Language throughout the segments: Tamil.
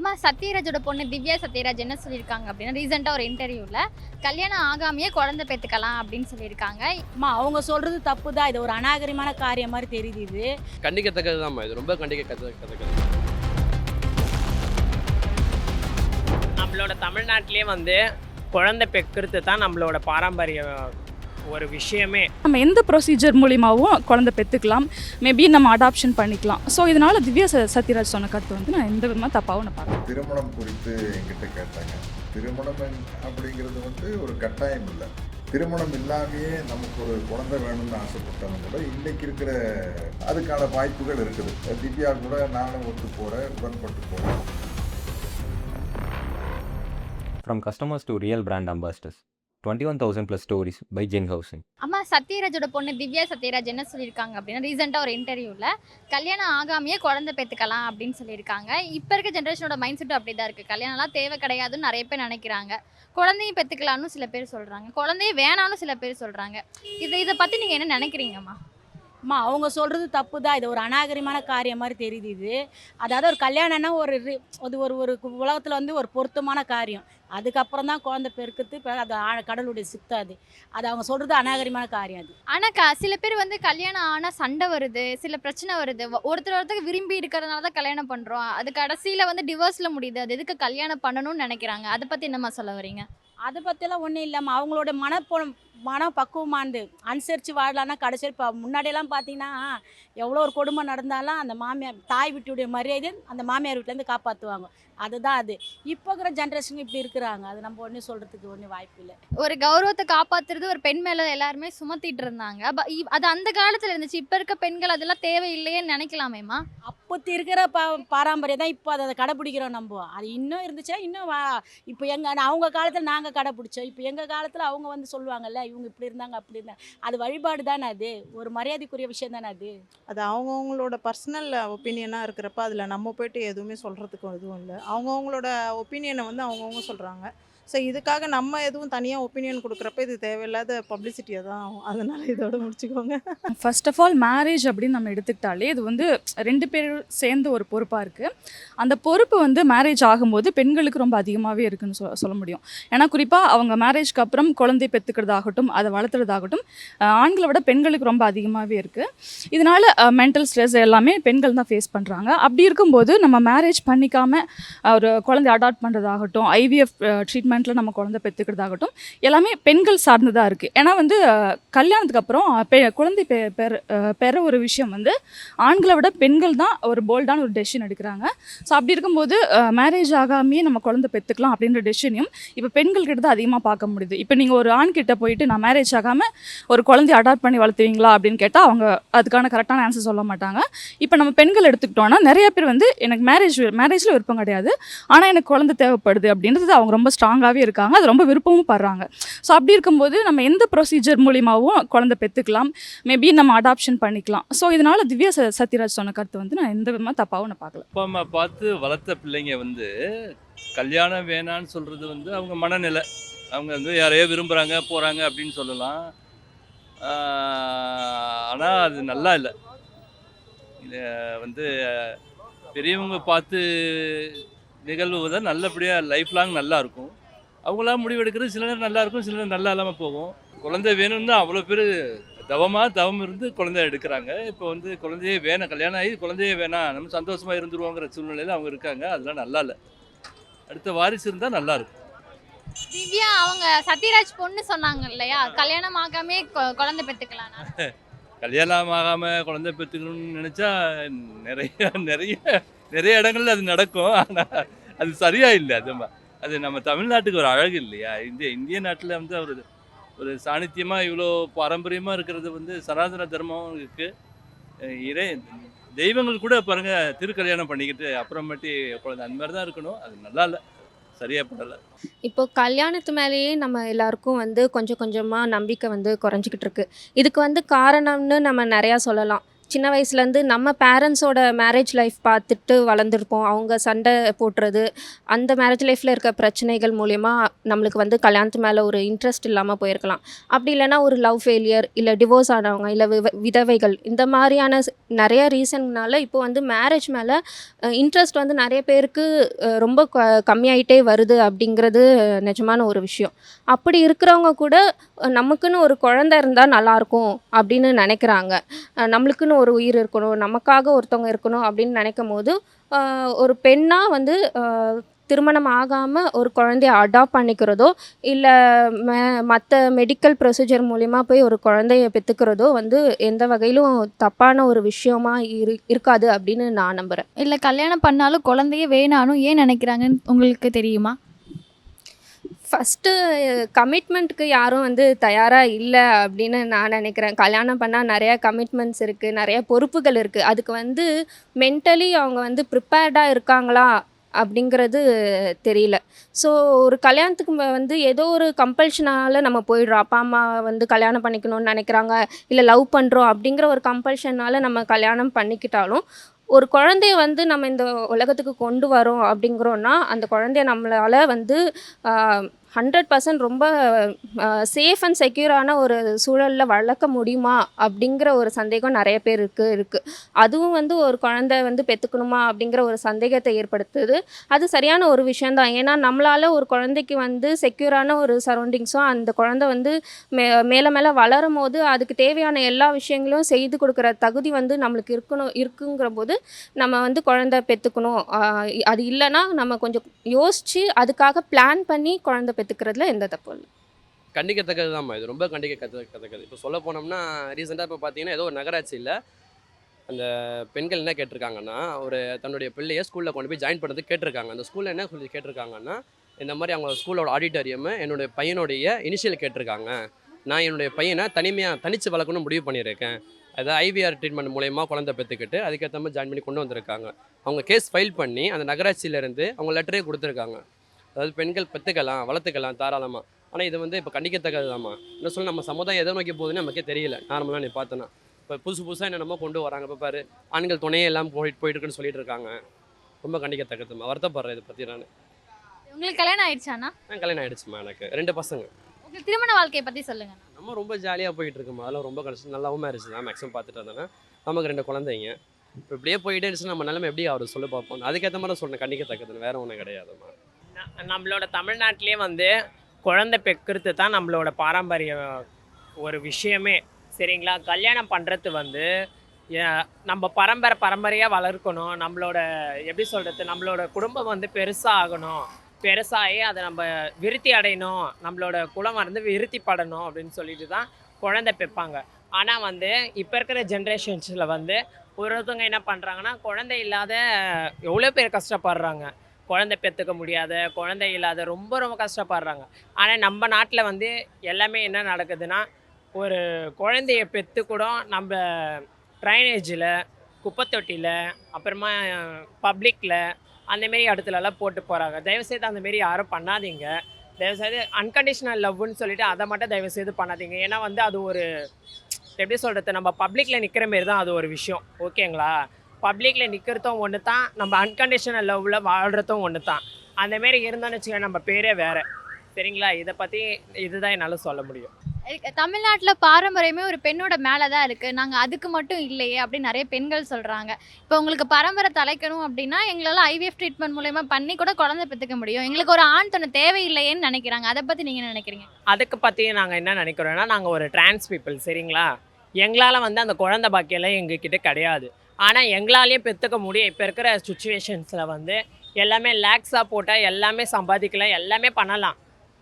அம்மா சத்யராஜோட பொண்ணு திவ்யா சத்யராஜ் என்ன சொல்லியிருக்காங்க அப்படின்னா ரீசெண்டாக ஒரு இன்டர்வியூவில் கல்யாணம் ஆகாமையே குழந்தை பெற்றுக்கலாம் அப்படின்னு சொல்லியிருக்காங்க. அம்மா அவங்க சொல்றது தப்பு தான். இது ஒரு அநாகரிகமான காரியம் மாதிரி தெரியுது. இது கண்டிக்கத்தக்கது தான். இது ரொம்ப கண்டிக்கத்தக்கது. நம்மளோட தமிழ்நாட்டிலே குழந்தை பெக்கிறது தான் நம்மளோட பாரம்பரிய ஒரு விஷயமே. நம்ம எந்த ப்ரொசீஜர் மூலியமாகவும் குழந்தை பெற்றுக்கலாம், மேபி நம்ம அடாப்ஷன் பண்ணிக்கலாம். ஸோ இதனால் திவ்யா சத்யராஜ் சொன்ன கருத்து நான் எந்த விதமாக தப்பாகவும் நான் பார்க்குறேன். திருமணம் குறித்து என்கிட்ட கேட்டாங்க. திருமணம் அப்படிங்கிறது ஒரு கட்டாயம் இல்லை. திருமணம் இல்லாமையே நமக்கு ஒரு குழந்தை வேணும்னு ஆசைப்பட்டவங்க கூட இன்னைக்கு இருக்கிற அதுக்கான வாய்ப்புகள் இருக்குது. திவ்யா கூட நானும் ஒத்து போகிறேன், உடன்பட்டு போகிறேன். From customers to real brand ambassadors. 21,000 plus stories by Jen Housing. அம்மா சத்யராஜோட பொண்ணு திவ்யா சத்யராஜ் என்ன சொல்லியிருக்காங்க அப்படின்னா ரீசெண்டாக ஒரு இன்டர்வியூவில் கல்யாணம் ஆகாமையே குழந்தை பெற்றுக்கலாம் அப்படின்னு சொல்லியிருக்காங்க. இப்போ இருக்க ஜென்ரேஷனோட மைண்ட் செட்டும் அப்படி தான் இருக்குது. கல்யாணம்லாம் தேவை கிடையாதுன்னு நிறைய பேர் நினைக்கிறாங்க. குழந்தையும் பெற்றுக்கலான்னு சில பேர் சொல்கிறாங்க, குழந்தையும் வேணான்னு சில பேர் சொல்கிறாங்க. இதை பற்றி நீங்கள் என்ன நினைக்கிறீங்கம்மா? அம்மா அவங்க சொல்றது தப்பு தான். இது ஒரு அநாகரிகமான காரியம் மாதிரி தெரியுது. இது அதாவது ஒரு கல்யாணம்னா அது ஒரு உலகத்தில் ஒரு பொருத்தமான காரியம். அதுக்கப்புறம் தான் குழந்தை பெருக்கிறது. அது கடவுளுடைய சித்தம். அது அவங்க சொல்கிறது அநாகரிகமான காரியம். அது ஆனால் சில பேர் கல்யாணம் ஆனால் சண்டை வருது, சில பிரச்சனை வருது. ஒருத்தர் விரும்பி இருக்கிறதுனால தான் கல்யாணம் பண்ணுறோம், அது கடைசியில் டிவோர்ஸில் முடியுது. அது எதுக்கு கல்யாணம் பண்ணணும்னு நினைக்கிறாங்க? அதை பற்றி என்னம்மா சொல்ல வரீங்க? அதை பற்றியெல்லாம் ஒன்றும் இல்லாமல் அவங்களோட மனம் பக்குவமானது அனுசரித்து வாழலான்னா கடைசியில் இப்போ முன்னாடியெல்லாம் பார்த்தீங்கன்னா எவ்வளோ ஒரு கொடுமை நடந்தாலும் அந்த மாமியார் தாய் வீட்டுடைய மரியாதை அந்த மாமியார் வீட்டிலேருந்து காப்பாற்றுவாங்க. அதுதான் அது. இப்போ இருக்கிற ஜென்ரேஷன் இப்படி இருக்கிறாங்க. அது நம்ம ஒன்றும் சொல்கிறதுக்கு ஒன்றும் வாய்ப்பு இல்லை. ஒரு கௌரவத்தை காப்பாற்றுறது ஒரு பெண் மேலே எல்லாருமே சுமத்திட்டு இருந்தாங்க. அது அந்த காலத்தில் இருந்துச்சு. இப்போ இருக்க பெண்கள் அதெல்லாம் தேவையில்லையேன்னு நினைக்கலாமேம்மா? அப்போத்தி இருக்கிற பாரம்பரியம் தான் இப்போ அதை கடைப்பிடிக்கிறோம் நம்ம. அது இன்னும் இருந்துச்சுன்னா இன்னும் இப்போ அவங்க காலத்தில் நாங்கள் கடைப்பிடிச்சோம். இப்போ எங்கள் காலத்தில் அவங்க சொல்லுவாங்கல்ல, இவங்க இப்படி இருந்தாங்க அப்படி இருந்தாங்க. அது வழிபாடு தானே, அது ஒரு மரியாதைக்குரிய விஷயம் தானே. அது அவங்கவுங்களோட பர்சனல் ஒப்பீனியனாக இருக்கிறப்ப அதில் நம்ம போய்ட்டு எதுவுமே சொல்கிறதுக்கு எதுவும் இல்லை. அவங்கவுங்களோட ஒப்பீனியனை அவங்கவுங்க சொல்கிறாங்க. ஸோ இதுக்காக நம்ம எதுவும் தனியாக ஒப்பீனியன் கொடுக்குறப்ப இது தேவையில்லாத பப்ளிசிட்டியாக தான் ஆகும். அதனால் இதோட முடிச்சுக்கோங்க. ஃபர்ஸ்ட் ஆஃப் ஆல் மேரேஜ் அப்படின்னு நம்ம எடுத்துக்கிட்டாலே இது ரெண்டு பேர் சேர்ந்து ஒரு பொறுப்பாக இருக்குது. அந்த பொறுப்பு மேரேஜ் ஆகும்போது பெண்களுக்கு ரொம்ப அதிகமாகவே இருக்குன்னு சொல்ல முடியும். ஏன்னா குறிப்பாக அவங்க மேரேஜ்க்கு அப்புறம் குழந்தை பெற்றுக்கிறதாகட்டும், அதை வளர்த்துறதாகட்டும் ஆண்களை விட பெண்களுக்கு ரொம்ப அதிகமாகவே இருக்குது. இதனால் மென்டல் ஸ்ட்ரெஸ் எல்லாமே பெண்கள் தான் ஃபேஸ் பண்ணுறாங்க. அப்படி இருக்கும்போது நம்ம மேரேஜ் பண்ணிக்காமல் ஒரு குழந்தை அடாப்ட் பண்ணுறதாகட்டும், ஐவிஎஃப் ட்ரீட்மெண்ட் நம்ம குழந்தை பெற்றுக்கிறதாகட்டும் எல்லாமே பெண்கள் சார்ந்ததாக இருக்குது. ஏன்னா கல்யாணத்துக்கு அப்புறம் குழந்தை பெற ஒரு விஷயம் ஆண்களை விட பெண்கள் தான் ஒரு போல்டான ஒரு டெசிஷன் எடுக்கிறாங்க. ஸோ அப்படி இருக்கும்போது மேரேஜ் ஆகாமையே நம்ம குழந்தை பெற்றுக்கலாம் அப்படின்ற டெசிஷனையும் இப்போ பெண்கள் கிட்ட தான் அதிகமாக பார்க்க முடியுது. இப்போ நீங்கள் ஒரு ஆண் கிட்ட போயிட்டு நான் மேரேஜ் ஆகாமல் ஒரு குழந்தைய அடாப்ட் பண்ணி வளர்த்துவீங்களா அப்படின்னு கேட்டால் அவங்க அதுக்கான கரெக்டான ஆன்சர் சொல்ல மாட்டாங்க. இப்போ நம்ம பெண்கள் எடுத்துக்கிட்டோன்னா நிறைய பேர் எனக்கு மேரேஜில் விருப்பம் கிடையாது, ஆனால் எனக்கு குழந்தை தேவைப்படுது அப்படின்றது அவங்க ரொம்ப ஸ்ட்ராங்காகவே இருக்காங்க. அது ரொம்ப விருப்பமும் படுறாங்க. ஸோ அப்படி இருக்கும்போது நம்ம எந்த ப்ரொசீஜர் மூலியமாகவும் குழந்தை பெற்றுக்கலாம், மேபி நம்ம அடாப்ஷன் பண்ணிக்கலாம். ஸோ இதனால் திவ்யா சத்யராஜ் சொன்ன கருத்து நான் எந்த விதமாக தப்பாகவும் நான் பார்க்கல. அப்பா அம்மா பார்த்து வளர்த்த பிள்ளைங்க கல்யாணம் வேணான்னு சொல்கிறது அவங்க மனநிலை. அவங்க யாரையோ விரும்புகிறாங்க போகிறாங்க அப்படின்னு சொல்லலாம். ஆனால் அது நல்லா இல்லை. இதை பெரியவங்க பார்த்து நிகழ்வு தான் நல்லபடியாக லைஃப் லாங் நல்லா இருக்கும். அவங்களாம் முடிவெடுக்கிறது சில நேரம் நல்லா இருக்கும், சில நேரம் நல்லா இல்லாமல் போகும். குழந்தை வேணும்னு தான் அவ்வளோ பேர் தவம் இருந்து குழந்தை எடுக்கிறாங்க. இப்போ குழந்தையே வேணாம், கல்யாணம் ஆகி குழந்தையே வேணாம், நம்ம சந்தோஷமாக இருந்துருவோங்கிற சூழ்நிலையில் அவங்க இருக்காங்க. அதெல்லாம் நல்லா இல்லை. அடுத்த வாரிசு இருந்தால் நல்லாயிருக்கும். திவ்யா அவங்க சத்யராஜ் பொண்ணு சொன்னாங்க இல்லையா, கல்யாணம் ஆகாமே குழந்தை பெற்றுக்கலாம். கல்யாணம் ஆகாமல் குழந்தை பெற்றுக்கணும்னு நினச்சா நிறைய நிறைய நிறைய இடங்கள்ல அது நடக்கும். ஆனால் அது சரியாக இல்லை. அது நம்ம தமிழ்நாட்டுக்கு ஒரு அழகு இல்லையா? இந்திய நாட்டில் ஒரு சாணித்தியமாக இவ்வளோ பாரம்பரியமாக இருக்கிறது சனாதன தர்மம் இருக்குது. தெய்வங்கள் கூட பாருங்கள் திருக்கல்யாணம் பண்ணிக்கிட்டு அப்புறமேட்டி குழந்தை அந்த மாதிரி தான் இருக்கணும். அது நல்லா இல்லை, சரியாக படலை. இப்போ கல்யாணத்து மேலேயே நம்ம எல்லாருக்கும் கொஞ்சம் கொஞ்சமாக நம்பிக்கை குறைஞ்சிக்கிட்டு இருக்கு. இதுக்கு காரணம்னு நம்ம நிறையா சொல்லலாம். சின்ன வயசுலேருந்து நம்ம பேரண்ட்ஸோட மேரேஜ் லைஃப் பார்த்துட்டு வளர்ந்துருப்போம். அவங்க சண்டை போடுறது, அந்த மேரேஜ் லைஃப்பில் இருக்க பிரச்சனைகள் மூலயமா நம்மளுக்கு வந்து கல்யாணத்து மேலே ஒரு இன்ட்ரெஸ்ட் இல்லாமல் போயிருக்கலாம். அப்படி இல்லைன்னா ஒரு லவ் ஃபெயிலியர், இல்லை டிவோர்ஸ் ஆனவங்க, இல்லை விதவைகள், இந்த மாதிரியான நிறைய ரீசன்னால இப்போ வந்து மேரேஜ் மேலே இன்ட்ரெஸ்ட் வந்து நிறைய பேருக்கு ரொம்ப கம்மியாயிட்டே வருது அப்படிங்கிறது நிஜமான ஒரு விஷயம். அப்படி இருக்கிறவங்க கூட நமக்குன்னு ஒரு குழந்தை இருந்தால் நல்லாயிருக்கும் அப்படின்னு நினைக்கிறாங்க. நம்மளுக்குன்னு ஒரு உயிர் இருக்கணும், நமக்காக ஒருத்தவங்க இருக்கணும் அப்படின்னு நினைக்கும் போது ஒரு பெண்ணாக வந்து திருமணம் ஆகாமல் ஒரு குழந்தைய அடாப்ட் பண்ணிக்கிறதோ, இல்லை மற்ற மெடிக்கல் ப்ரொசீஜர் மூலிமா போய் ஒரு குழந்தைய பெற்றுக்கிறதோ வந்து எந்த வகையிலும் தப்பான ஒரு விஷயமா இருக்காது அப்படின்னு நான் நம்புகிறேன். இல்லை கல்யாணம் பண்ணாலும் குழந்தையே வேணாலும் ஏன் நினைக்கிறாங்கன்னு உங்களுக்கு தெரியுமா? ஃபஸ்ட்டு கமிட்மெண்ட்டுக்கு யாரும் வந்து தயாராக இல்லை அப்படின்னு நான் நினைக்கிறேன். கல்யாணம் பண்ணால் நிறையா கமிட்மெண்ட்ஸ் இருக்குது, நிறைய பொறுப்புகள் இருக்குது. அதுக்கு வந்து மென்டலி அவங்க வந்து ப்ரிப்பேர்டாக இருக்காங்களா அப்படிங்கிறது தெரியல. ஸோ ஒரு கல்யாணத்துக்கு வந்து ஏதோ ஒரு கம்பல்ஷனால் நம்ம போயிடுறோம். அப்பா அம்மா வந்து கல்யாணம் பண்ணிக்கணும்னு நினைக்கிறாங்க, இல்லை லவ் பண்ணுறோம் அப்படிங்கிற ஒரு கம்பல்ஷனால் நம்ம கல்யாணம் பண்ணிக்கிட்டாலும், ஒரு குழந்தைய வந்து நம்ம இந்த உலகத்துக்கு கொண்டு வரோம் அப்படிங்கிறோன்னா, அந்த குழந்தைய நம்மளால் வந்து 100% ரொம்ப சேஃப் அண்ட் செக்யூரான ஒரு சூழலில் வளர்க்க முடியுமா அப்படிங்கிற ஒரு சந்தேகம் நிறைய பேருக்கு இருக்குது. அதுவும் வந்து ஒரு குழந்தை வந்து பெற்றுக்கணுமா அப்படிங்கிற ஒரு சந்தேகத்தை ஏற்படுத்துது. அது சரியான ஒரு விஷயந்தான். ஏன்னா நம்மளால் ஒரு குழந்தைக்கு வந்து செக்யூரான ஒரு சரௌண்டிங்ஸும், அந்த குழந்தை வந்து மேலே மேலே வளரும் போது அதுக்கு தேவையான எல்லா விஷயங்களும் செய்து கொடுக்குற தகுதி வந்து நம்மளுக்கு இருக்குங்கிற போது நம்ம வந்து குழந்தை பெற்றுக்கணும். அது இல்லைன்னா நம்ம கொஞ்சம் யோசித்து அதுக்காக பிளான் பண்ணி குழந்தை பெற்றுக்கிறதுல எந்த தப்பும் இல்லை. கண்டிக்கத்தக்கது தான் இது, ரொம்ப கண்டிக்கத்தக்கது. இப்போ சொல்ல போனோம்னா ரீசெண்டாக இப்போ பார்த்தீங்கன்னா ஏதோ ஒரு நகராட்சியில் அந்த பெண்கள் என்ன கேட்டிருக்காங்கன்னா, ஒரு தன்னுடைய பிள்ளையை ஸ்கூலில் கொண்டு போய் ஜாயின் பண்ணுறதுக்கு கேட்டிருக்காங்க. அந்த ஸ்கூலில் என்ன சொல்லி கேட்டிருக்காங்கன்னா, இந்த மாதிரி அவங்க ஸ்கூலோட ஆடிட்டோரியம் என்னுடைய பையனுடைய இனிஷியல் கேட்டிருக்காங்க. நான் என்னுடைய பையனை தனித்து வளர்க்கணும்னு முடிவு பண்ணியிருக்கேன். அதாவது ஐவிஆர் ட்ரீட்மெண்ட் மூலயமா குழந்தை பெற்றுக்கிட்டு அதுக்கேற்ற மாதிரி ஜாயின் பண்ணி கொண்டு வந்திருக்காங்க. அவங்க கேஸ் ஃபைல் பண்ணி அந்த நகராட்சியிலேருந்து அவங்க லெட்டரே கொடுத்துருக்காங்க. அதாவது பெண்கள் பெற்றுக்கலாம், வளர்த்துக்கலாம் தாராளமாக. ஆனால் இது வந்து இப்போ கண்டிக்கத்தக்கது தாம்மா. என்ன சொல்லி நம்ம சமுதாயம் எதை நோக்கி போகுதுன்னு நமக்கே தெரியல. நார்மலாக நீ பார்த்தோன்னா இப்போ புதுசாக என்னென்னமோ கொண்டு வராங்க. இப்போ பாரு, ஆண்கள் துணையே எல்லாம் போயிட்டுருக்குன்னு சொல்லிட்டு இருக்காங்க. ரொம்ப கண்டிக்கத்தக்கதுமா, வருத்தப்படுறேன் இதை பற்றி. உங்களுக்கு கல்யாணம் ஆயிடுச்சாண்ணா? கல்யாணம் ஆகிடுச்சுமா, எனக்கு 2 பசங்க. உங்கள் திருமண வாழ்க்கையை பற்றி சொல்லுங்கள். நம்ம ரொம்ப ஜாலியாக போயிட்டு இருக்கோம். அதெல்லாம் ரொம்ப கஷ்டம். நல்லாவும் மேரேஜ் தான் மேக்ஸிமம் பார்த்துட்டு இருந்தேன்னா. நமக்கு 2 குழந்தைங்க. இப்போ இப்படியே போயிட்டே இருந்துச்சுன்னா நம்ம நிலைமை எப்படி ஆகுது சொல்லி பார்ப்போம். அதுக்கேற்ற மாதிரி சொல்கிறேன், கண்டிக்கத்தக்கதுன்னு வேறு ஒன்றும் கிடையாதுமா. நம்மளோட தமிழ்நாட்டிலே வந்து குழந்தை பெக்கிறது தான் நம்மளோட பாரம்பரிய ஒரு விஷயமே. சரிங்களா? கல்யாணம் பண்ணுறது வந்து நம்ம பரம்பரையாக வளர்க்கணும். நம்மளோட எப்படி சொல்கிறது, நம்மளோட குடும்பம் வந்து பெருசாக ஆகணும், பெருசாகி அதை நம்ம விருத்தி அடையணும், நம்மளோட குலம் வந்து விருத்தி படணும் அப்படின்னு சொல்லிட்டு தான் குழந்தை பெற்பாங்க. ஆனால் வந்து இப்போ இருக்கிற ஜென்ரேஷன்ஸில் வந்து ஒருத்தவங்க என்ன பண்ணுறாங்கன்னா, குழந்தை இல்லாத எவ்வளோ பேர் கஷ்டப்படுறாங்க. குழந்தை பெற்றுக்க முடியாத, குழந்தை இல்லாத ரொம்ப ரொம்ப கஷ்டப்படுறாங்க. ஆனால் நம்ம நாட்டில் வந்து எல்லாமே என்ன நடக்குதுன்னா, ஒரு குழந்தைய பெற்று கூட நம்ம ட்ரைனேஜில், குப்பை தொட்டியில், அப்புறமா பப்ளிக்கில் அந்தமாரி இடத்துலலாம் போட்டு போகிறாங்க. தயவுசெய்து அந்தமாரி யாரும் பண்ணாதீங்க. தயவுசெய்து அன்கண்டிஷனல் லவ்னு சொல்லிவிட்டு அதை மட்டும் தயவுசெய்து பண்ணாதீங்க. ஏன்னா வந்து அது ஒரு எப்படி சொல்கிறது, நம்ம பப்ளிக்கில் நிற்கிற மாரி தான் அது ஒரு விஷயம். ஓகேங்களா? பப்ளிக்கில் நிற்கிறதும் ஒன்று தான், நம்ம அன்கண்டிஷனல் லவ்வில் வாழ்கிறதும் ஒன்று தான். அந்தமாரி இருந்தோன்னு வச்சுக்க நம்ம பேரே வேறு. சரிங்களா? இதை பற்றி இதுதான் என்னால் சொல்ல முடியும். தமிழ்நாட்டில் பாரம்பரியமே ஒரு பெண்ணோட மேலே தான் இருக்குது, நாங்கள் அதுக்கு மட்டும் இல்லையே அப்படின்னு நிறைய பெண்கள் சொல்கிறாங்க. இப்போ உங்களுக்கு பரம்பரை தலைக்கணும் அப்படின்னா எங்களால் ஐவிஎஃப் ட்ரீட்மெண்ட் மூலயமா பண்ணி கூட குழந்தை பெற்றுக்க முடியும், எங்களுக்கு ஒரு ஆண் துணை தேவையில்லையேன்னு நினைக்கிறாங்க. அதை பற்றி நீங்கள் நினைக்கிறீங்க? அதுக்கு பற்றி நாங்கள் என்ன நினைக்கிறோன்னா, நாங்கள் ஒரு டிரான்ஸ் பீப்புள். சரிங்களா? எங்களால் வந்து அந்த குழந்தை பாக்கியெல்லாம் எங்ககிட்ட கிடையாது. ஆனால் எங்களாலேயும் பெற்றுக்க முடியும். இப்போ இருக்கிற சுச்சுவேஷன்ஸில் வந்து எல்லாமே லேக்ஸாக போட்டால் எல்லாமே சம்பாதிக்கலாம், எல்லாமே பண்ணலாம்,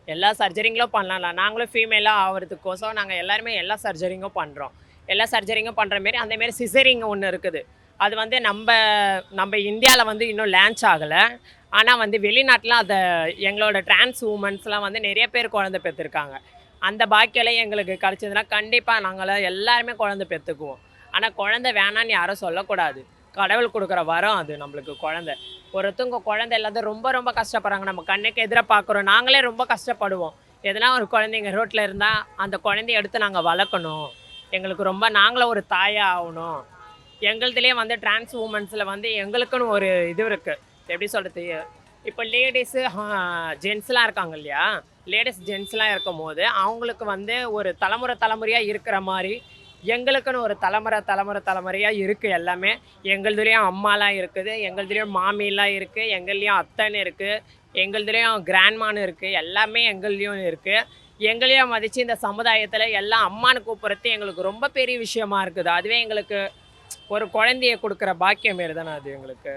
எல்லா சர்ஜரிங்களும் பண்ணலாம். நாங்களும் ஃபீமேலாக ஆகிறதுக்கோசம் நாங்கள் எல்லாருமே எல்லா சர்ஜரிங்கும் பண்ணுறோம். எல்லா சர்ஜரிங்கும் பண்ணுற மாரி அந்தமாரி சிசரிங் ஒன்று இருக்குது. அது வந்து நம்ம இந்தியாவில் வந்து இன்னும் லான்ச் ஆகலை. ஆனால் வந்து வெளிநாட்டில் அதை எங்களோட டிரான்ஸ் உமன்ஸ்லாம் வந்து நிறைய பேர் குழந்தை பெற்றுருக்காங்க. அந்த பாக்கியெல்லாம் எங்களுக்கு கிடச்சதுன்னா கண்டிப்பாக நாங்களாம் எல்லாருமே குழந்தை பெற்றுக்குவோம். ஆனால் குழந்தை வேணான்னு யாரும் சொல்லக்கூடாது. கடவுள் கொடுக்குற வரம் அது நம்மளுக்கு குழந்தை. ஒருத்தவங்க குழந்தை இல்லாத ரொம்ப ரொம்ப கஷ்டப்படுறாங்க. நம்ம கண்ணுக்கு எதிராக பார்க்குறோம், நாங்களே ரொம்ப கஷ்டப்படுவோம். எதனா ஒரு குழந்தைங்க ரோட்டில் இருந்தால் அந்த குழந்தைய எடுத்து நாங்கள் வளர்க்கணும், எங்களுக்கு ரொம்ப நாங்களும் ஒரு தாயாக ஆகணும். எங்களுதுலேயே வந்து டிரான்ஸ் உமன்ஸில் வந்து எங்களுக்குன்னு ஒரு இது இருக்குது. எப்படி சொல்கிறது, இப்போ லேடிஸு ஜென்ஸ்லாம் இருக்காங்க இல்லையா, லேடிஸ் ஜென்ஸ்லாம் இருக்கும் போது அவங்களுக்கு வந்து ஒரு தலைமுறையாக இருக்கிற மாதிரி எங்களுக்குன்னு ஒரு தலைமுறையாக இருக்குது. எல்லாமே எங்களுதுலேயும் அம்மாலாம் இருக்குது, எங்களுதுலேயும் மாமிலாம் இருக்குது, எங்கள்லேயும் அத்தைன்னு இருக்குது, எங்களுதுலேயும் கிராண்ட்மான்னு இருக்குது, எல்லாமே எங்கள்லேயும் இருக்குது. எங்களையும் மதித்து இந்த சமுதாயத்தில் எல்லாம் அம்மானு கூப்பிட்றது எங்களுக்கு ரொம்ப பெரிய விஷயமா இருக்குது. அதுவே எங்களுக்கு ஒரு குழந்தைய கொடுக்குற பாக்கியம் மாரி தானே அது எங்களுக்கு.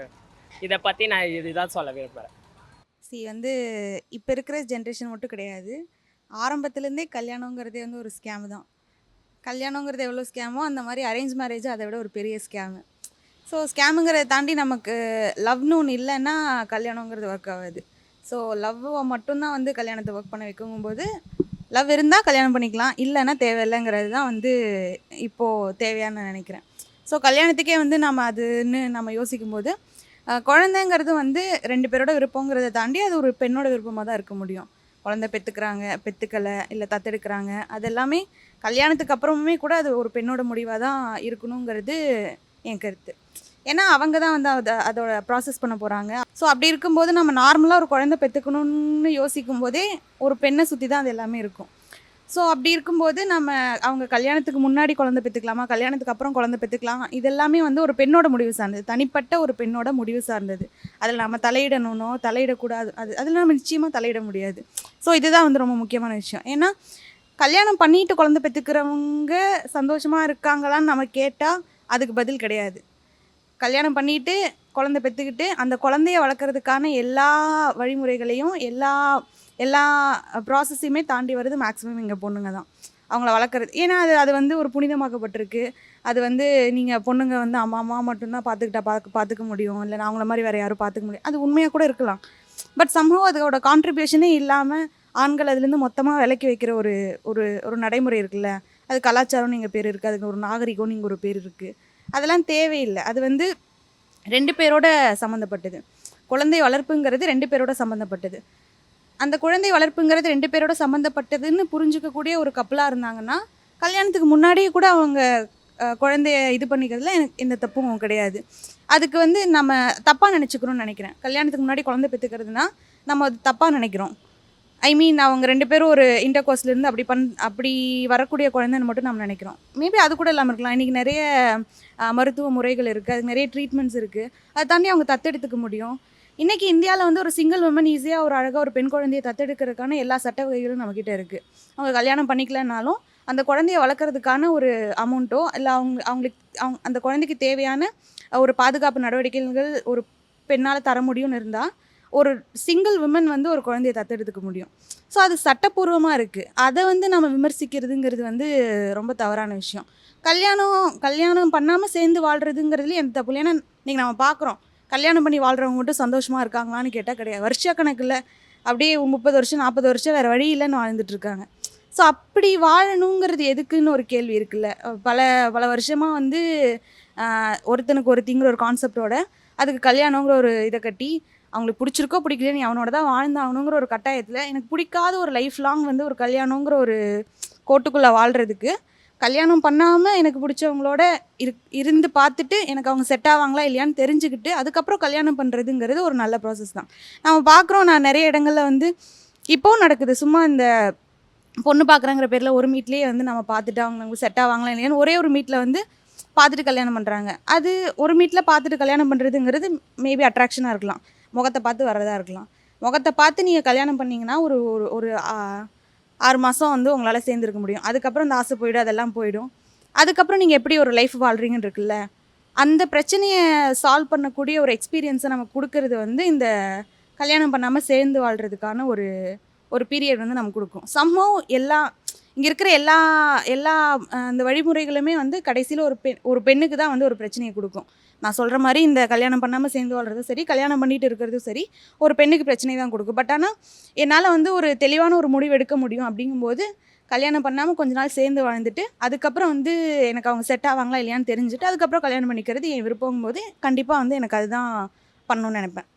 இதை பற்றி நான் இதுதான் சொல்ல விரும்புகிறேன். வந்து இப்போ இருக்கிற ஜென்ரேஷன் மட்டும் கிடையாது, ஆரம்பத்துலேருந்தே கல்யாணங்கிறதே வந்து ஒரு ஸ்கேமு தான். கல்யாணங்கிறது எவ்வளோ ஸ்கேமோ அந்த மாதிரி அரேஞ்ச் மேரேஜ் அதை விட ஒரு பெரிய ஸ்கேமு. ஸோ ஸ்கேமுங்கிறத தாண்டி நமக்கு லவ்னு ஒன்று இல்லைன்னா கல்யாணங்கிறது ஒர்க் ஆகாது. ஸோ லவ்வை மட்டும்தான் வந்து கல்யாணத்தை ஒர்க் பண்ண வைக்கும்போது லவ் இருந்தால் கல்யாணம் பண்ணிக்கலாம், இல்லைன்னா தேவையில்லைங்கிறது தான் வந்து இப்போது தேவையான்னு நினைக்கிறேன். ஸோ கல்யாணத்துக்கே வந்து நம்ம அதுன்னு நம்ம யோசிக்கும்போது குழந்தைங்கிறது வந்து 2 பேரோட விருப்பங்கிறத தாண்டி அது ஒரு பெண்ணோட விருப்பமாக தான் இருக்க முடியும். குழந்தை பெற்றுக்கிறாங்க, பெற்றுக்கலை, இல்லை தத்தெடுக்கிறாங்க, அது எல்லாமே கல்யாணத்துக்கு அப்புறமுமே கூட அது ஒரு பெண்ணோட முடிவாக தான் இருக்கணுங்கிறது என் கருத்து. ஏன்னா அவங்க தான் வந்து அதோட ப்ராசஸ் பண்ண போகிறாங்க. ஸோ அப்படி இருக்கும்போது நம்ம நார்மலாக ஒரு குழந்தை பெற்றுக்கணும்னு யோசிக்கும் போதே ஒரு பெண்ணை சுற்றி தான் அது எல்லாமே இருக்கும். ஸோ அப்படி இருக்கும்போது அவங்க கல்யாணத்துக்கு முன்னாடி குழந்தை பெற்றுக்கலாமா, கல்யாணத்துக்கு அப்புறம் குழந்தை பெற்றுக்கலாம், இதெல்லாமே வந்து ஒரு பெண்ணோட முடிவு சார்ந்தது, தனிப்பட்ட ஒரு பெண்ணோட முடிவு சார்ந்தது. அதில் நம்ம தலையிடணும்னோ தலையிடக்கூடாது, அதில் நம்ம நிச்சயமாக தலையிட முடியாது. ஸோ இதுதான் வந்து ரொம்ப முக்கியமான விஷயம். ஏன்னா கல்யாணம் பண்ணிட்டு குழந்தை பெற்றுக்கிறவங்க சந்தோஷமாக இருக்காங்களான்னு நம்ம கேட்டால் அதுக்கு பதில் கிடையாது. கல்யாணம் பண்ணிட்டு குழந்தை பெற்றுக்கிட்டு அந்த குழந்தைய வளர்க்குறதுக்கான எல்லா வழிமுறைகளையும் எல்லா ப்ராசஸையுமே தாண்டி வருது மேக்ஸிமம் இங்கே பொண்ணுங்க தான் அவங்கள வளர்க்குறது. ஏன்னா அது வந்து ஒரு புனிதமாக்கப்பட்டிருக்கு. அது வந்து நீங்கள் பொண்ணுங்க வந்து அம்மா மட்டும்தான் பார்த்துக்க முடியும், இல்லை அவங்கள மாதிரி வேறு யாரும் பார்த்துக்க முடியும், அது உண்மையாக கூட இருக்கலாம். பட் சம்ஹவ் அதோட கான்ட்ரிபியூஷனே இல்லாமல் ஆண்கள் அதுலேருந்து மொத்தமாக விலக்கி வைக்கிற ஒரு ஒரு ஒரு நடைமுறை இருக்குல்ல, அது கலாச்சாரம் நீங்கள் பேர் இருக்குது, அதுக்கு ஒரு நாகரிகம் நீங்கள் ஒரு பேர் இருக்குது, அதெல்லாம் தேவையில்லை. அது வந்து 2 பேரோட சம்மந்தப்பட்டது. குழந்தை வளர்ப்புங்கிறது 2 பேரோட சம்மந்தப்பட்டது. அந்த குழந்தை வளர்ப்புங்கிறது 2 பேரோட சம்மந்தப்பட்டதுன்னு புரிஞ்சுக்கக்கூடிய ஒரு கப்பலாக இருந்தாங்கன்னா கல்யாணத்துக்கு முன்னாடியே கூட அவங்க குழந்தைய இது பண்ணிக்கிறதுல எனக்கு எந்த தப்பும் கிடையாது. அதுக்கு வந்து நம்ம தப்பாக நினச்சிக்கிறோன்னு நினைக்கிறேன். கல்யாணத்துக்கு முன்னாடி குழந்தை பெற்றுக்கிறதுனா நம்ம அது தப்பாக நினைக்கிறோம். ஐ மீன் அவங்க 2 பேரும் ஒரு இன்டர்கோர்ஸ்லேருந்து அப்படி வரக்கூடிய குழந்தைன்னு மட்டும் நம்ம நினைக்கிறோம். மேபி அது கூட இல்லாமல் இருக்கலாம். இன்றைக்கி நிறைய மருத்துவ முறைகள் இருக்குது, அதுக்கு நிறைய ட்ரீட்மெண்ட்ஸ் இருக்குது, அதை தாண்டி அவங்க தத்தெடுத்துக்க முடியும். இன்றைக்கி இந்தியாவில் வந்து ஒரு சிங்கிள் உமன் ஈஸியாக ஒரு அழகாக ஒரு பெண் குழந்தையை தத்தெடுக்கிறதுக்கான எல்லா சட்ட வகைகளும் நம்மக்கிட்ட இருக்குது. அவங்க கல்யாணம் பண்ணிக்கலனாலும் அந்த குழந்தைய வளர்க்குறதுக்கான ஒரு அமௌண்ட்டோ இல்லை அவங்களுக்கு அந்த குழந்தைக்கு தேவையான ஒரு பாதுகாப்பு நடவடிக்கைகள் ஒரு பெண்ணால் தர முடியும்னு இருந்தால் ஒரு சிங்கிள் விமன் வந்து ஒரு குழந்தைய தத்தெடுத்துக்க முடியும். ஸோ அது சட்டப்பூர்வமாக இருக்குது. அதை வந்து நம்ம விமர்சிக்கிறதுங்கிறது வந்து ரொம்ப தவறான விஷயம். கல்யாணம் பண்ணாமல் சேர்ந்து வாழ்கிறதுங்கிறதுல எந்த தப்பு இல்லை. ஏன்னா இன்றைக்கி நம்ம பார்க்குறோம், கல்யாணம் பண்ணி வாழ்கிறவங்க மட்டும் சந்தோஷமாக இருக்காங்களான்னு கேட்டால் கிடையாது. வருஷக்கணக்கில் அப்படியே 30 வருஷம் 40 வருஷம் வேறு வழி இல்லைன்னு வாழ்ந்துட்டுருக்காங்க. ஸோ அப்படி வாழணுங்கிறது எதுக்குன்னு ஒரு கேள்வி இருக்குல்ல. பல வருஷமாக வந்து ஒருத்தனுக்கு ஒருத்திங்கிற ஒரு கான்செப்டோட அதுக்கு கல்யாணங்கிற ஒரு இதை கட்டி அவங்களுக்கு பிடிச்சிருக்கோ பிடிக்கலன்னு அவனோட தான் வாழ்ந்தாகணுங்கிற ஒரு கட்டாயத்தில் எனக்கு பிடிக்காத ஒரு லைஃப் லாங் வந்து ஒரு கல்யாணங்கிற ஒரு கோட்டுக்குள்ளே வாழ்கிறதுக்கு கல்யாணம் பண்ணாமல் எனக்கு பிடிச்சவங்களோட இருந்து பார்த்துட்டு எனக்கு அவங்க செட் ஆவாங்களா இல்லையான்னு தெரிஞ்சுக்கிட்டு அதுக்கப்புறம் கல்யாணம் பண்ணுறதுங்கிறது ஒரு நல்ல ப்ராசஸ் தான். நம்ம பார்க்குறோம், நான் நிறைய இடங்களில் வந்து இப்போவும் நடக்குது. சும்மா இந்த பொண்ணு பார்க்குறாங்கிற பேரில் ஒரு மீட்லேயே வந்து நம்ம பார்த்துட்டு அவங்க செட் ஆவாங்களா இல்லையான்னு ஒரே ஒரு மீட்டில் வந்து பார்த்துட்டு கல்யாணம் பண்ணுறாங்க. அது ஒரு மீட்டில் பார்த்துட்டு கல்யாணம் பண்ணுறதுங்கிறது மேபி அட்ராக்ஷனாக இருக்கலாம், முகத்தை பார்த்து வர்றதா இருக்கலாம். முகத்தை பார்த்து நீங்கள் கல்யாணம் பண்ணிங்கன்னா ஒரு ஒரு 6 மாதம் வந்து உங்களால் சேர்ந்துருக்க முடியும். அதுக்கப்புறம் இந்த ஆசை போய்டும், அதெல்லாம் போயிடும். அதுக்கப்புறம் நீங்கள் எப்படி ஒரு லைஃப் வாழ்கிறீங்கன்னு இருக்குல்ல, அந்த பிரச்சனையை சால்வ் பண்ணக்கூடிய ஒரு எக்ஸ்பீரியன்ஸை நமக்கு கொடுக்கறது வந்து இந்த கல்யாணம் பண்ணாமல் சேர்ந்து வாழ்கிறதுக்கான ஒரு பீரியட் வந்து நமக்கு கொடுக்கும். சம்ஹவ் இங்கே இருக்கிற எல்லா அந்த வழிமுறைகளுமே வந்து கடைசியில் ஒரு பெண்ணுக்கு தான் வந்து ஒரு பிரச்சனையை கொடுக்கும். நான் சொல்கிற மாதிரி இந்த கல்யாணம் பண்ணாமல் சேர்ந்து வாழ்கிறதும் சரி, கல்யாணம் பண்ணிட்டு இருக்கிறதும் சரி, ஒரு பெண்ணுக்கு பிரச்சனை தான் கொடுக்கும். பட் ஆனால் என்னால் வந்து ஒரு தெளிவான ஒரு முடிவு எடுக்க முடியும் அப்படிங்கும்போது கல்யாணம் பண்ணாமல் கொஞ்ச நாள் சேர்ந்து வாழ்ந்துட்டு அதுக்கப்புறம் வந்து எனக்கு அவங்க செட் ஆவாங்களா இல்லையான்னு தெரிஞ்சுட்டு அதுக்கப்புறம் கல்யாணம் பண்ணிக்கிறது என் விருப்பங்கும் போது கண்டிப்பாக வந்து எனக்கு அதுதான் பண்ணணும்னு நினைப்பேன்.